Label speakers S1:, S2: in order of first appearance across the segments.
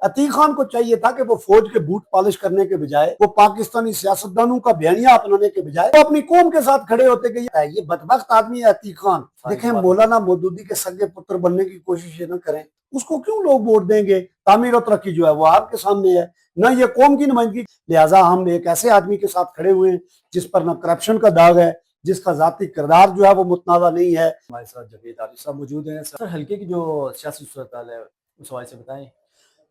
S1: अतीक खान को चाहिए था कि वो फौज के बूट पॉलिश करने के बजाय, वो पाकिस्तानी सियासतदानों का बयानिया अपनाने के बजाय वो अपनी कौम के साथ खड़े होते कि ये बदबख्त आदमी है अतीक खान। देखें, मौलाना मौदूदी के सगे पुत्र बनने की कोशिश न करें, उसको क्यों लोग वोट देंगे? तामीर और तरक्की जो है वो आपके सामने है, न ये कौम की नुमाइंदगी। लिहाजा हम एक ऐसे आदमी के साथ खड़े हुए हैं जिस पर न करप्शन का दाग है, जिसका जाती किरदार जो है वो मुतनाज़ा नहीं है।
S2: हमारे साथ जावेद आरिफ साहब मौजूद हैं। सर, हल्के की जो सियासी सूरत हाल है उस हवाले से बताएं।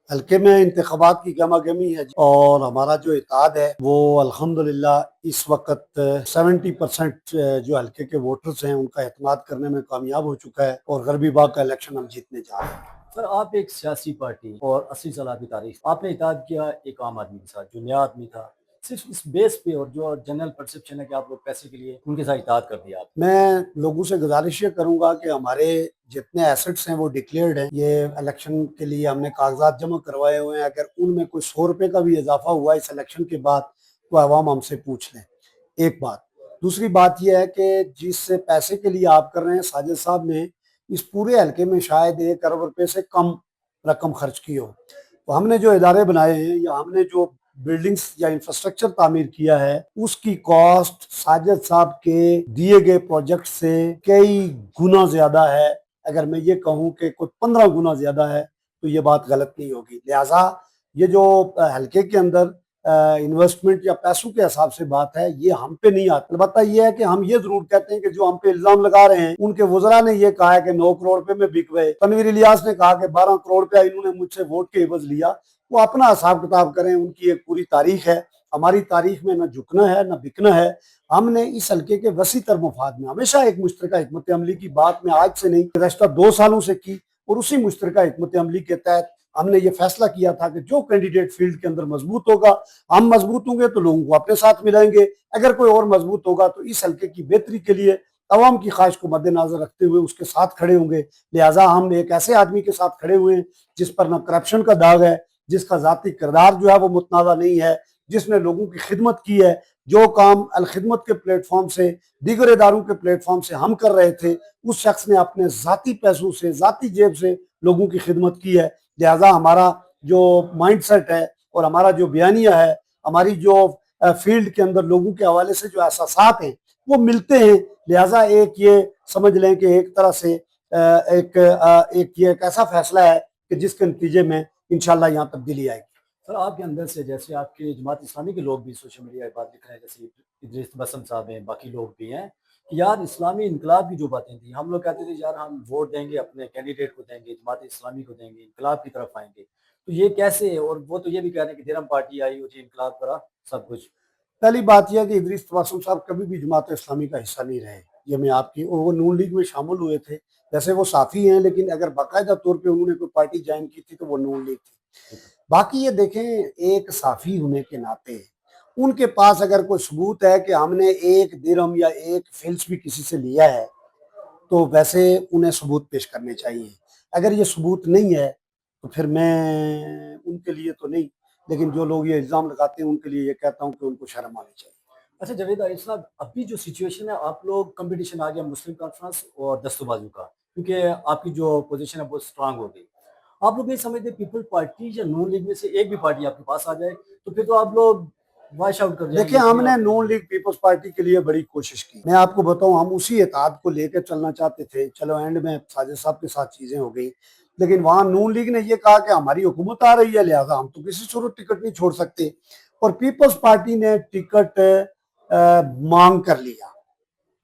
S1: हल्के में इंतखाबात की गमा गमी है और हमारा जो इत्तेहाद है वो अल्हम्दुलिल्लाह इस वक्त 70% जो हल्के के वोटर्स हैं उनका एतमाद करने में कामयाब हो चुका है और गरबी बाग का इलेक्शन हम जीतने जा रहे हैं।
S2: सर, आप एक सियासी पार्टी और 80 साल की तारीख, आपने इत्तेहाद किया एक आम आदमी के साथ जो नया आदमी था, सिर्फ इस बेस पे और जो जनरल परसेप्शन है कि आप लोग पैसे के लिए उनके साथ इत्तेहाद कर दिया।
S1: मैं लोगों से गुजारिश ये करूंगा कि हमारे जितने एसेट्स हैं वो डिक्लेयर्ड हैं, ये इलेक्शन के लिए हमने कागजात जमा करवाए हुए हैं। अगर उनमें कोई 100 रुपये का भी इजाफा हुआ इस इलेक्शन के बाद तो आवाम हमसे पूछ लें। एक बात। दूसरी बात यह है कि जिस पैसे के लिए आप कर रहे हैं, साजिद साहब ने इस पूरे हल्के में शायद 1 अरब रुपए से कम रकम खर्च की हो। तो हमने जो इदारे बनाए हैं या हमने जो बिल्डिंग्स या इंफ्रास्ट्रक्चर तामीर किया है उसकी कॉस्ट साजिद साहब के दिए गए प्रोजेक्ट से कई गुना ज्यादा है। अगर मैं ये कहूँ कि कुछ 15 गुना ज्यादा है तो ये बात गलत नहीं होगी। लिहाजा ये जो हल्के के अंदर इन्वेस्टमेंट या पैसों के हिसाब से बात है ये हम पे नहीं आती। अलबत्ता ये है कि हम ये जरूर कहते हैं कि जो हम पे इल्जाम लगा रहे हैं उनके वज़रा ने ये कहा है कि 9 करोड़ रुपए में बिक गए, तनवीर इलियास ने कहा कि 12 करोड़ रुपया इन्होंने मुझसे वोट के एवज लिया। वो अपना हिसाब किताब करें, उनकी एक पूरी तारीख है। हमारी तारीख में न झुकना है न बिकना है। हमने इस हल्के के वसी तर मफाद में हमेशा एक मुश्तरका हिकमत अमली की बात में आज से नहीं गुज़श्ता 2 सालों से की और उसी मुश्तरका हिकमत अमली के तहत हमने ये फैसला किया था कि जो कैंडिडेट फील्ड के अंदर मजबूत होगा, हम मजबूत होंगे तो लोगों को अपने साथ मिलाएंगे, अगर कोई और मजबूत होगा तो इस हल्के की बेहतरी के लिए अवाम की ख्वाहिश को मद्देनजर रखते हुए उसके साथ खड़े होंगे। लिहाजा हम एक ऐसे आदमी के साथ खड़े हुए हैं जिस पर न करप्शन का दाग है, जिसका जाती किरदार जो है वो मुतनाज़ा नहीं है, जिसने लोगों की खिदमत की है। जो काम अल खिदमत के प्लेटफॉर्म से, दीगर इदारों के प्लेटफॉर्म से हम कर रहे थे, उस शख्स ने अपने जाती पैसों से, जाती जेब से लोगों की खिदमत की है। लिहाजा हमारा जो माइंड सेट है और हमारा जो बयानिया है, हमारी जो फील्ड के अंदर लोगों के हवाले से जो एहसासात हैं वो मिलते हैं। लिहाजा एक ये समझ लें कि एक तरह से एक ये एक ऐसा फैसला है कि जिसके नतीजे में इंशाल्लाह यहाँ तब्दीली आएगी।
S2: सर, आपके अंदर से जैसे आपके जमात इस्लामी के लोग भी सोशल मीडिया पर बात लिख रहे हैं, जैसे इदरीस बसम साहब हैं, बाकी लोग भी हैं कि यार इस्लामी इनकलाब की जो बातें थी, हम लोग कहते थे यार हम वोट देंगे अपने कैंडिडेट को देंगे, जमात इस्लामी को देंगे, इनकलाब की तरफ आएंगे। तो ये कैसे है? और वो तो ये भी कह रहे हैं कि धर्म पार्टी आई हुई थी, इनकलाब करा सब कुछ।
S1: पहली बात यह है कि इदरीस तबस्सुम साहब कभी भी जमात इस्लामी का हिस्सा नहीं रहे, ये मैं आपकी, और वो नून लीग में शामिल हुए थे। जैसे वो साफ़ी हैं लेकिन अगर बाकायदा तौर पे उन्होंने कोई पार्टी ज्वाइन की थी तो वो नून लीग थी। बाकी ये देखें, एक साफ़ी होने के नाते उनके पास अगर कोई सबूत है कि हमने 1 दिरहम या 1 फिल्स भी किसी से लिया है तो वैसे उन्हें सबूत पेश करने चाहिए। अगर ये सबूत नहीं है तो फिर मैं उनके लिए तो नहीं, लेकिन जो लोग ये इल्ज़ाम लगाते हैं उनके लिए ये कहता हूँ कि उनको शर्म आनी चाहिए।
S2: अच्छा जावेद आरिफ साहब, अभी जो सिचुएशन है, आप लोग कंपटीशन आ गया मुस्लिम कॉन्फ्रेंस और दस्तोबाजू का, क्योंकि आपकी जो पोजीशन है वो स्ट्रांग हो गई। आप लोग ये समझते पीपल पार्टी या नून लीग में से एक भी पार्टी आपके पास आ जाए तो फिर तो आप लोग वॉश आउट कर
S1: देखिए,
S2: जाएंगे।
S1: हमने नून लीग पीपल्स पार्टी के लिए बड़ी कोशिश की। मैं आपको बताऊं, हम उसी इत्तेहाद को लेकर चलना चाहते थे। चलो एंड में साजिद साहब के साथ चीजें हो गई, लेकिन वहां नून लीग ने ये कहा कि हमारी हुकूमत आ रही है लिहाजा हम तो किसी सूरत टिकट नहीं छोड़ सकते, और पीपल्स पार्टी ने टिकट मांग कर लिया।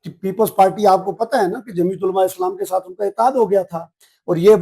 S1: पीपल्स पार्टी, आपको पता है ना कि जमीयत उलमा इस्लाम के साथ उनका इत्तेहाद हो गया था, और ये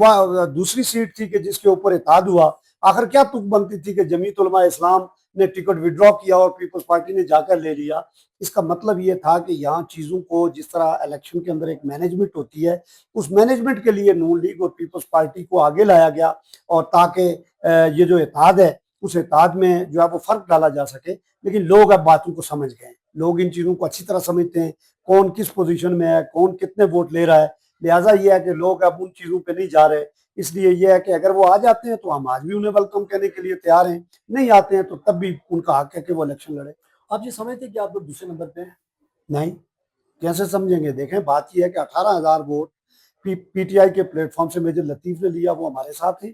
S1: दूसरी सीट थी कि जिसके ऊपर इत्तेहाद हुआ। आखिर क्या तुक बनती थी कि जमीयत उलमा इस्लाम ने टिकट विड्रॉ किया और पीपल्स पार्टी ने जाकर ले लिया। इसका मतलब ये था कि यहाँ चीज़ों को, जिस तरह इलेक्शन के अंदर एक मैनेजमेंट होती है, उस मैनेजमेंट के लिए नून लीग और पीपल्स पार्टी को आगे लाया गया, और ताकि ये जो इत्तेहाद है उस इत्तेहाद में जो है वो फर्क डाला जा सके। लेकिन लोग अब बातों को समझ गए, लोग इन चीज़ों को अच्छी तरह समझते हैं, कौन किस पोजीशन में है, कौन कितने वोट ले रहा है। लिहाजा ये है कि लोग अब उन चीज़ों पे नहीं जा रहे। इसलिए यह है कि अगर वो आ जाते हैं तो हम आज भी उन्हें वेलकम कहने के लिए तैयार हैं, नहीं आते हैं तो तब भी उनका हक है कि वो इलेक्शन लड़े।
S2: आप ये समझते कि आप लोग दूसरे नंबर पे हैं?
S1: नहीं, कैसे समझेंगे? देखें, बात यह है कि 18,000 वोट पीटीआई के प्लेटफॉर्म से मेजर लतीफ ने लिया, वो हमारे साथ हैं।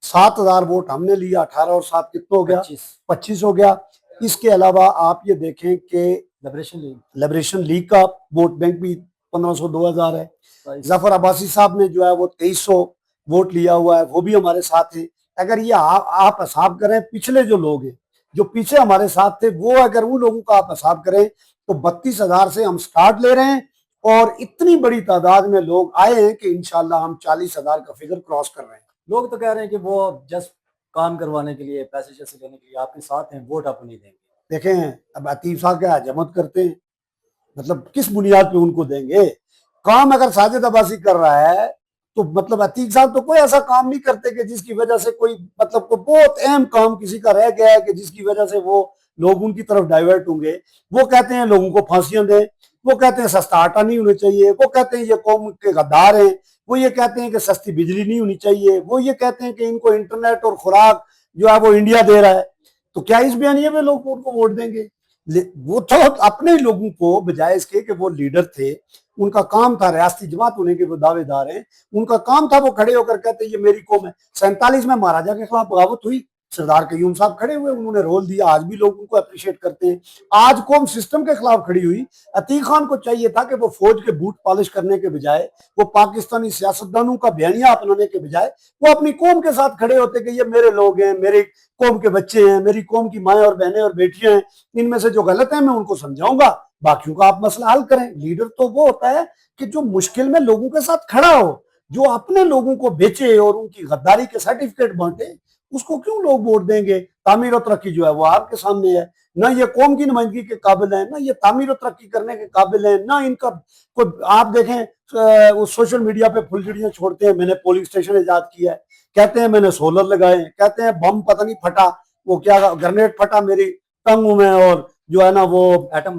S1: 7,000 वोट हमने लिया, 18 और 7 कितना हो गया,
S2: 25
S1: 25 हो गया। इसके अलावा आप ये देखें कि
S2: लिबरेशन लीग
S1: लिबरेशन लीग का वोट बैंक भी 1500 2000 है।
S2: 22
S1: जफर अब्बासी साहब ने जो है वो 2300 वोट लिया हुआ है, वो भी हमारे साथ है। अगर ये आप हिसाब करें पिछले जो लोग हैं जो पीछे हमारे साथ थे, वो अगर उन लोगों का आप हिसाब करें तो 32,000 से हम स्टार्ट ले रहे हैं और इतनी बड़ी तादाद में लोग आए हैं कि इंशाल्लाह हम 40,000 का फिगर क्रॉस कर रहे हैं।
S2: लोग तो कह रहे हैं कि वो जस्ट काम करवाने के लिए, पैसे जैसे लेने के लिए आपके साथ हैं, वोट आपको नहीं देंगे।
S1: देखें, अब अतीफ साहब क्या हजमत करते हैं, मतलब किस बुनियाद पे उनको देंगे? काम अगर साजिद अब्बासी कर रहा है तो मतलब अतीक साहब तो कोई ऐसा काम नहीं करते कि जिसकी वजह से कोई मतलब कोई बहुत अहम काम किसी का रह गया है कि जिसकी वजह से वो लोग उनकी तरफ डाइवर्ट होंगे। वो कहते हैं लोगों को फांसियां दें, वो कहते हैं सस्ता आटा नहीं होना चाहिए, वो कहते हैं ये कौम के गद्दार हैं, वो ये कहते हैं कि सस्ती बिजली नहीं होनी चाहिए, वो ये कहते हैं कि इनको इंटरनेट और खुराक जो है वो इंडिया दे रहा है। तो क्या इस बयानिए में लोग उनको वोट देंगे? वो तो अपने ही लोगों को, बजाय इसके कि वो लीडर थे, उनका काम था, रियासती जमात होने के वो दावेदार हैं, उनका काम था वो खड़े होकर कहते ये मेरी कौम है। 47 में महाराजा के खिलाफ बगावत हुई, सरदार कयूम साहब खड़े हुए, उन्होंने रोल दिया, आज भी लोग उनको अप्रिशिएट करते हैं। आज कौम सिस्टम के खिलाफ खड़ी हुई। अतीक खान को चाहिए था कि वो फौज के बूट पॉलिश करने के बजाय, वो पाकिस्तानी सियासतदानों का बयानिया अपनाने के बजाय वो अपनी कौम के साथ खड़े होते कि ये मेरे लोग हैं, मेरे कौम के बच्चे हैं, मेरी कौम की माएँ और बहनें और बेटियां हैं, इनमें से जो गलत है मैं उनको समझाऊंगा, बाकियों का आप मसला हल करें। लीडर तो वो होता है कि जो मुश्किल में लोगों के साथ खड़ा हो, जो अपने लोगों को बेचे और उनकी गद्दारी के सर्टिफिकेट बांटे, उसको क्यों लोग वोट देंगे? तामीर और तरक्की जो है वो आपके सामने है, ना ये कौम की नुमाइंदगी के काबिल है, ना ये तामीर और तरक्की करने के काबिल है, ना इनका कोई। आप देखें वो सोशल मीडिया पे फुलझड़ियां छोड़ते हैं, मैंने पोलिंग स्टेशन ईजाद किया है, कहते हैं मैंने सोलर लगाए, कहते हैं बम पता नहीं फटा, वो क्या ग्रेनेड फटा मेरी टंग में, और जो है ना वो एटम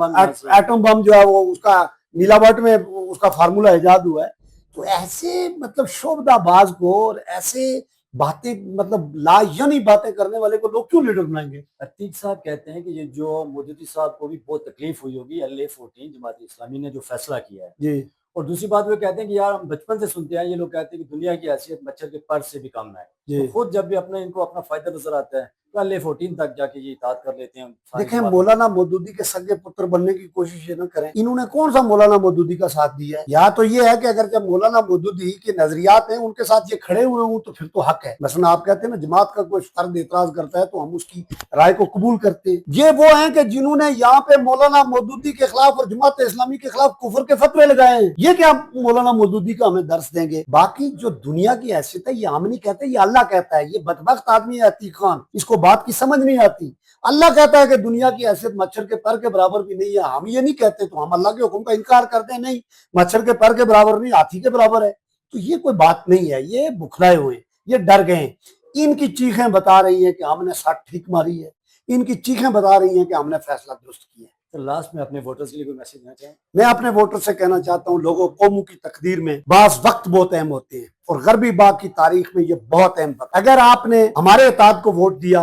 S1: बम जो है वो उसका नीलावट में उसका फार्मूला ईजाद हुआ है। तो ऐसे मतलब शोभदाबाज को और ऐसे बातें मतलब लायानी बातें करने वाले को लोग क्यों लीडर बनाएंगे?
S2: अतीक साहब कहते हैं कि ये जो मोदूदी साहब को भी बहुत तकलीफ हुई होगी, LA14 जमात इस्लामी ने जो फैसला किया है।
S1: जी
S2: और दूसरी बात वो कहते हैं कि यार हम बचपन से सुनते हैं, ये लोग कहते हैं कि दुनिया की हैसियत मच्छर के पर से भी कम है। तो खुद जब भी इनको अपना फायदा नजर आता है तो LA14 तक जाके ये इताद कर लेते हैं।
S1: देखें, मौलाना मौदूदी के सगे पुत्र बनने की कोशिश ये न करें। इन्होंने कौन सा मौलाना मौदूदी का साथ दिया है? या तो ये है कि अगर जब मौलाना मौदूदी के नजरियात हैं उनके साथ ये खड़े हुए हों तो फिर तो हक है। मसलन आप कहते हैं ना जमात का कोई फर्द एतराज करता है तो हम उसकी राय को कबूल करते हैं। ये वो हैं कि जिन्होंने यहाँ पे मौलाना मौदूदी के खिलाफ और जमात इस्लामी के खिलाफ कुफर के फतवे लगाए हैं। ये क्या मौलाना मौदूदी का हमें दर्स देंगे? बाकी जो दुनिया की हैसियत है ये हम नहीं कहते, ये अल्लाह कहता है। ये बदबख्त आदमी है अतीक खान, इसको बात की समझ नहीं आती। अल्लाह कहता है कि दुनिया की हैसियत मच्छर के पर के बराबर भी नहीं है, हम ये नहीं कहते, तो हम अल्लाह के हुक्म का इनकार करते हैं। नहीं, मच्छर के पर के बराबर नहीं, हाथी के बराबर है। तो ये कोई बात नहीं है, ये बुखलाए हुए, ये डर गए। इनकी चीखें बता रही हैं कि हमने सट ठीक मारी है, इनकी चीखें बता रही हैं कि हमने फैसला दुरुस्त किया है।
S2: तो लास्ट में अपने वोटर्स के लिए कोई मैसेज देना चाहें?
S1: मैं अपने वोटर से कहना चाहता हूँ, लोगों कौमों की तकदीर में बास वक्त बहुत अहम होते हैं और गरबी बाग की तारीख में ये बहुत अहम वक्त। अगर आपने हमारे इताद को वोट दिया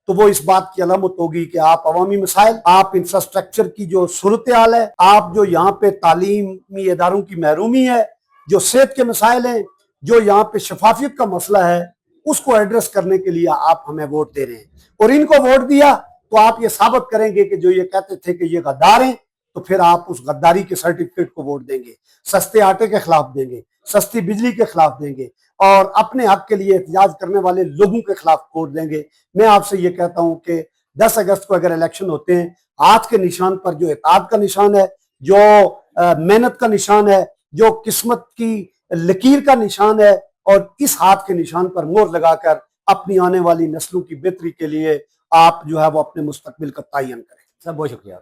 S1: तो वो इस बात की अलामत होगी कि आप अवामी मसाइल, आप इंफ्रास्ट्रक्चर की जो सूरत हाल है, आप जो यहाँ पे तालीमी इदारों की महरूमी है, जो सेहत के मसाइल हैं, जो यहाँ पे शफाफियत का मसला है, उसको एड्रेस करने के लिए आप हमें वोट दे रहे हैं। और इनको वोट दिया तो आप ये साबित करेंगे कि जो ये कहते थे कि ये गद्दार हैं, तो फिर आप उस गद्दारी के सर्टिफिकेट को वोट देंगे, सस्ते आटे के खिलाफ देंगे, सस्ती बिजली के खिलाफ देंगे और अपने हक के लिए एहतजाज करने वाले लोगों के खिलाफ वोट देंगे। मैं आपसे ये कहता हूं कि 10 अगस्त को अगर इलेक्शन होते हैं, हाथ के निशान पर जो इताद का निशान है, जो मेहनत का निशान है, जो किस्मत की लकीर का निशान है, और इस हाथ के निशान पर मोहर लगाकर अपनी आने वाली नस्लों की बेहतरी के लिए आप जो है वो अपने मुस्तकबिल का तयन करें।
S2: सर बहुत शुक्रिया।